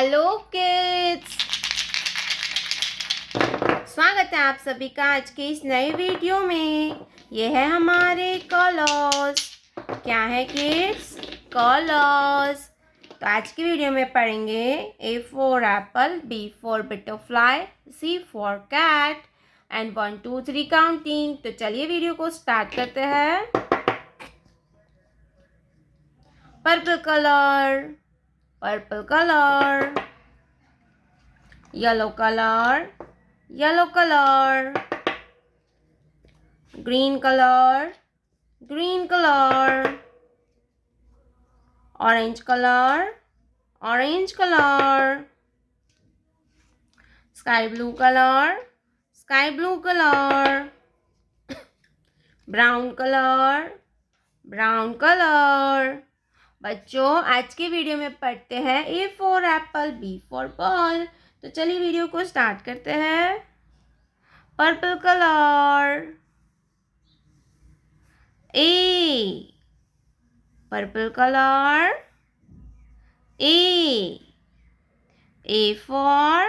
Hello kids, स्वागत है आप सभी का आज के इस नए वीडियो में। ये है हमारे कलर्स। क्या है किड्स? कलर्स। तो आज की वीडियो में पढ़ेंगे A for apple, B for butterfly, C for cat and 1 2 3 counting. तो चलिए वीडियो को स्टार्ट करते हैं। Purple colour, purple colour, yellow color, yellow color, green color, green color, orange color, orange color, sky blue color, sky blue color, brown color, brown color। बच्चों आज के video में पढ़ते हैं A for apple, B for ball. तो चलिए video को start करते हैं। Purple colour, A, purple colour, A for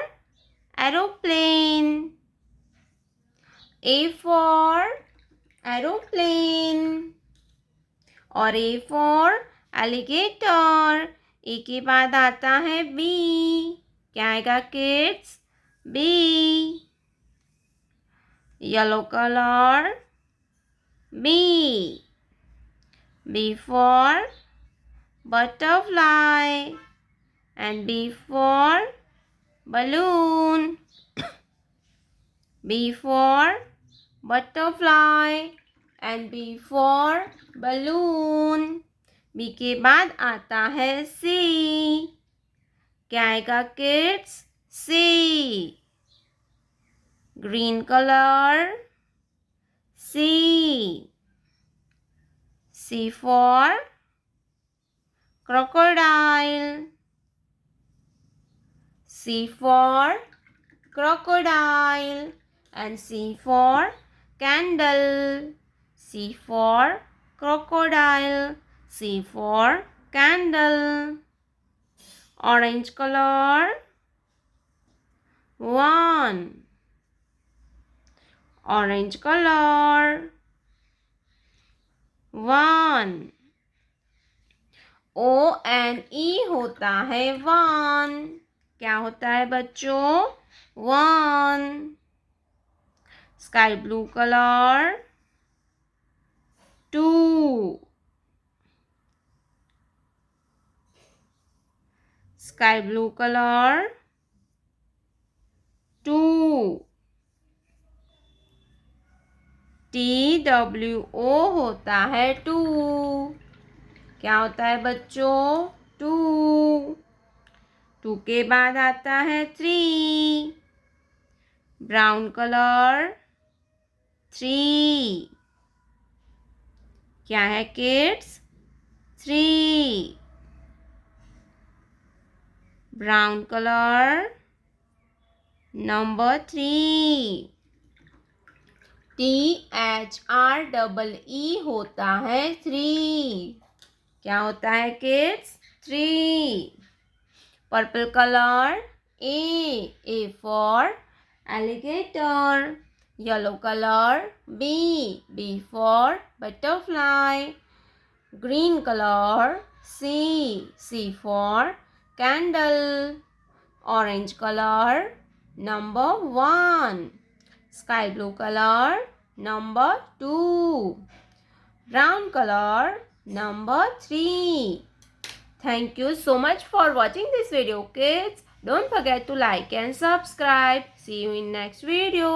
aeroplane, A for aeroplane और A for alligator। A के बाद आता है B। क्या आएगा kids? B, yellow colour, B, B for butterfly and B for balloon, B for butterfly and B for balloon। B के बाद आता है C। क्या आएगा kids? C, green colour, C, C for crocodile, C for crocodile and C for candle, C for crocodile, C for candle। orange color, 1, orange color, 1। O-N-E होता है 1। क्या होता है बच्चों? 1। Sky blue colour, 2, sky blue colour, 2। TWO होता है 2। क्या होता है बच्चों? 2। 2 के बाद आता है 3, ब्राउन कलर, 3। क्या है kids? 3, brown colour, number 3। THREE होता है 3। क्या होता है kids? 3। Purple colour, A for alligator, yellow color, B for butterfly, green color, C for candle, orange color, number 1, sky blue color, number 2, brown color, number 3। Thank you so much for watching this video, kids. Don't forget to like and subscribe. See you in next video.